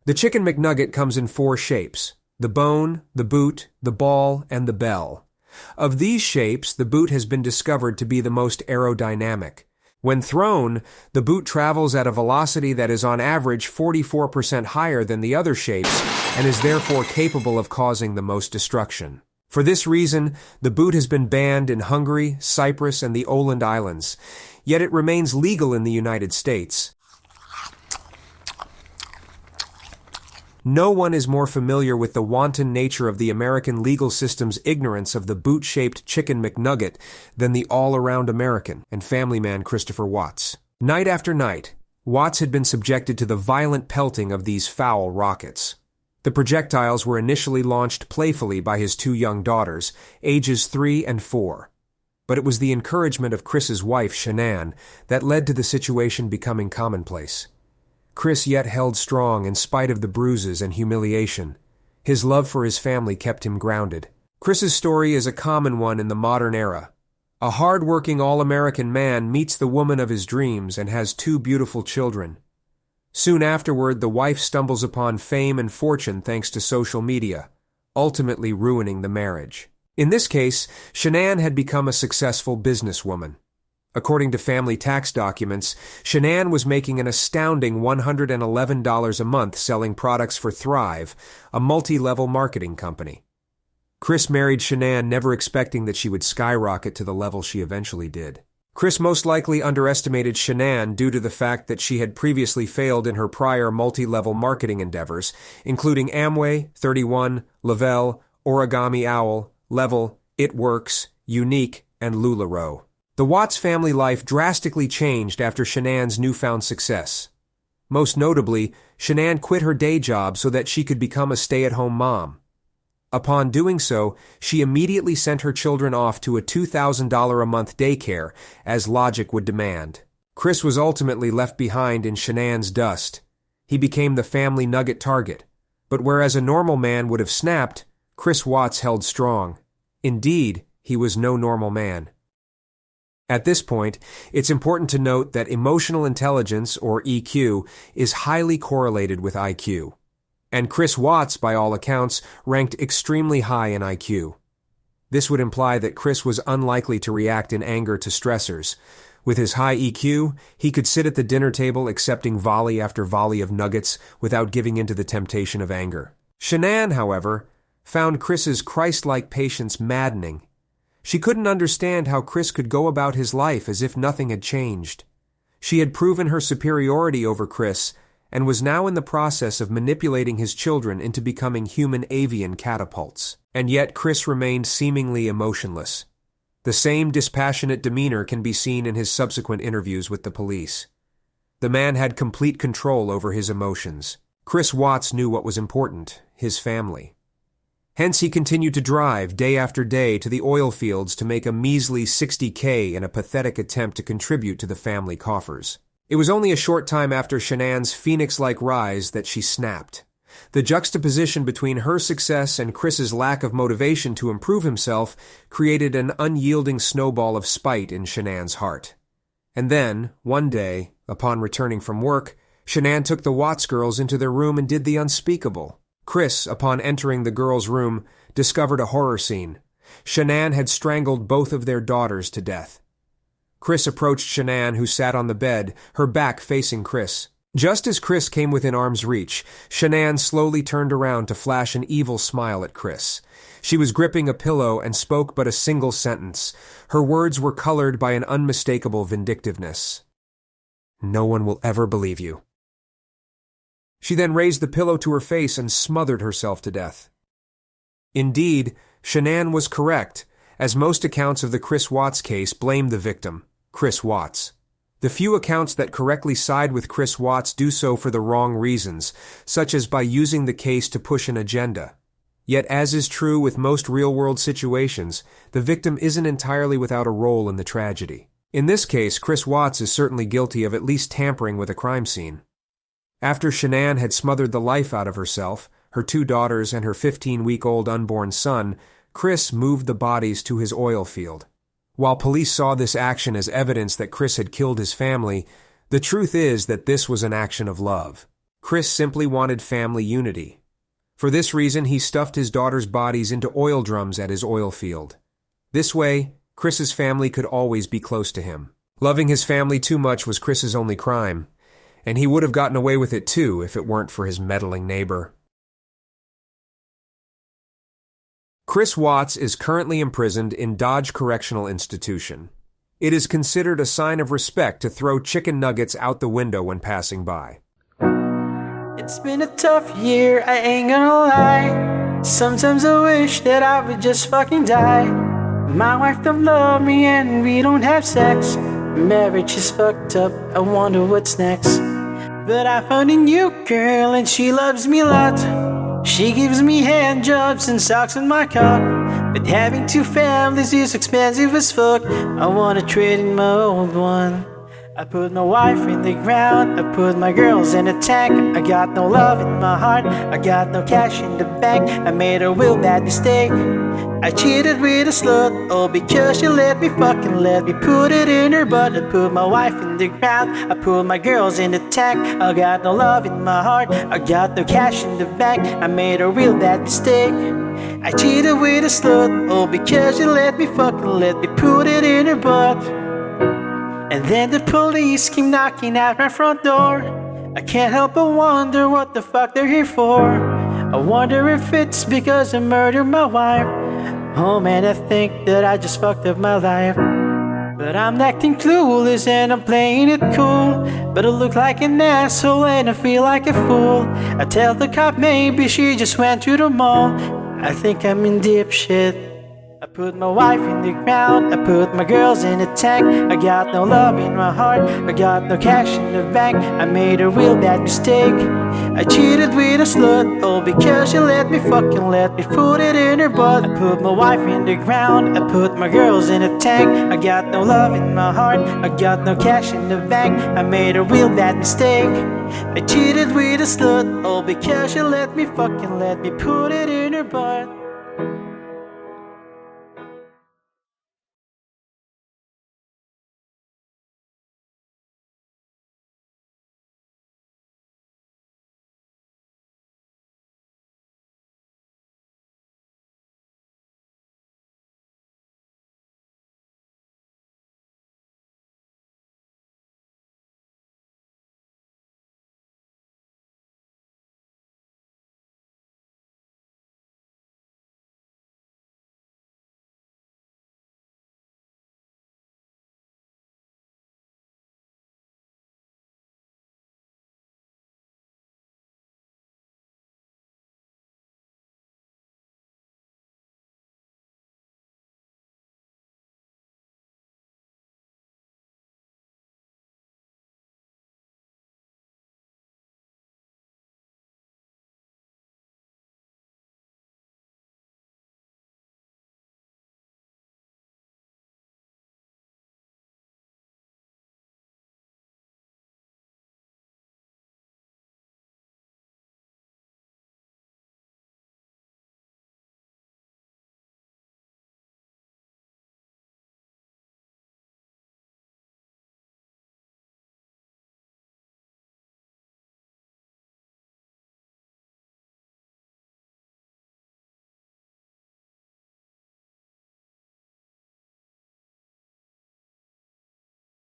The Chicken McNugget comes in 4 shapes: the bone, the boot, the ball, and the bell. Of these shapes, the boot has been discovered to be the most aerodynamic. When thrown, the boot travels at a velocity that is on average 44% higher than the other shapes and is therefore capable of causing the most destruction. For this reason, the boot has been banned in Hungary, Cyprus, and the Åland Islands, yet it remains legal in the United States. No one is more familiar with the wanton nature of the American legal system's ignorance of the boot-shaped Chicken McNugget than the all-around American and family man Christopher Watts. Night after night, Watts had been subjected to the violent pelting of these foul rockets. The projectiles were initially launched playfully by his 2 young daughters, ages 3 and 4. But it was the encouragement of Chris's wife, Shanann, that led to the situation becoming commonplace. Chris yet held strong in spite of the bruises and humiliation. His love for his family kept him grounded. Chris's story is a common one in the modern era. A hard-working all-American man meets the woman of his dreams and has 2 beautiful children. Soon afterward, the wife stumbles upon fame and fortune thanks to social media, ultimately ruining the marriage. In this case, Shanann had become a successful businesswoman. According to family tax documents, Shanann was making an astounding $111 a month selling products for Thrive, a multi-level marketing company. Chris married Shanann never expecting that she would skyrocket to the level she eventually did. Chris most likely underestimated Shanann due to the fact that she had previously failed in her prior multi-level marketing endeavors, including Amway, 31, Lavelle, Origami Owl, Level, It Works, Unique, and LuLaRoe. The Watts family life drastically changed after Shanann's newfound success. Most notably, Shanann quit her day job so that she could become a stay-at-home mom. Upon doing so, she immediately sent her children off to a $2,000 a month daycare, as logic would demand. Chris was ultimately left behind in Shanann's dust. He became the family nugget target. But whereas a normal man would have snapped, Chris Watts held strong. Indeed, he was no normal man. At this point, it's important to note that emotional intelligence, or EQ, is highly correlated with IQ. And Chris Watts, by all accounts, ranked extremely high in IQ. This would imply that Chris was unlikely to react in anger to stressors. With his high EQ, he could sit at the dinner table accepting volley after volley of nuggets without giving in to the temptation of anger. Shanann, however, found Chris's Christ-like patience maddening. She couldn't understand how Chris could go about his life as if nothing had changed. She had proven her superiority over Chris and was now in the process of manipulating his children into becoming human avian catapults. And yet Chris remained seemingly emotionless. The same dispassionate demeanor can be seen in his subsequent interviews with the police. The man had complete control over his emotions. Chris Watts knew what was important: his family. Hence he continued to drive day after day to the oil fields to make a measly $60K in a pathetic attempt to contribute to the family coffers. It was only a short time after Shanann's phoenix-like rise that she snapped. The juxtaposition between her success and Chris's lack of motivation to improve himself created an unyielding snowball of spite in Shanann's heart. And then, one day, upon returning from work, Shanann took the Watts girls into their room and did the unspeakable. Chris, upon entering the girls' room, discovered a horror scene. Shanann had strangled both of their daughters to death. Chris approached Shanann, who sat on the bed, her back facing Chris. Just as Chris came within arm's reach, Shanann slowly turned around to flash an evil smile at Chris. She was gripping a pillow and spoke but a single sentence. Her words were colored by an unmistakable vindictiveness. "No one will ever believe you." She then raised the pillow to her face and smothered herself to death. Indeed, Shanann was correct, as most accounts of the Chris Watts case blame the victim, Chris Watts. The few accounts that correctly side with Chris Watts do so for the wrong reasons, such as by using the case to push an agenda. Yet, as is true with most real-world situations, the victim isn't entirely without a role in the tragedy. In this case, Chris Watts is certainly guilty of at least tampering with a crime scene. After Shanann had smothered the life out of herself, her 2 daughters, and her 15-week-old unborn son, Chris moved the bodies to his oil field. While police saw this action as evidence that Chris had killed his family, the truth is that this was an action of love. Chris simply wanted family unity. For this reason, he stuffed his daughter's bodies into oil drums at his oil field. This way, Chris's family could always be close to him. Loving his family too much was Chris's only crime, and he would have gotten away with it too if it weren't for his meddling neighbor. Chris Watts is currently imprisoned in Dodge Correctional Institution. It is considered a sign of respect to throw chicken nuggets out the window when passing by. It's been a tough year, I ain't gonna lie. Sometimes I wish that I would just fucking die. My wife don't love me and we don't have sex. Marriage is fucked up, I wonder what's next. But I found a new girl and she loves me a lot. She gives me hand jobs and socks on my cock. But having two families is expensive as fuck. I wanna trade in my old one. I put my wife in the ground, I put my girls in a tank. I got no love in my heart, I got no cash in the bank. I made a real bad mistake. I cheated with a slut, all because she let me put it in her butt. I put my wife in the ground, I put my girls in the tank. I got no love in my heart, I got no cash in the bank. I made a real bad mistake. I cheated with a slut, all because she let me put it in her butt. And then the police came knocking at my front door. I can't help but wonder what the fuck they're here for. I wonder if it's because I murdered my wife. Oh man, I think that I just fucked up my life. But I'm acting clueless and I'm playing it cool. But I look like an asshole and I feel like a fool. I tell the cop maybe she just went to the mall. I think I'm in deep shit. I put my wife in the ground, I put my girls in a tank. I got no love in my heart, I got no cash in the bank. I made a real bad mistake. I cheated with a slut, all because she let me put it in her butt. I put my wife in the ground, I put my girls in a tank. I got no love in my heart, I got no cash in the bank. I made a real bad mistake. I cheated with a slut, all because she let me put it in her butt.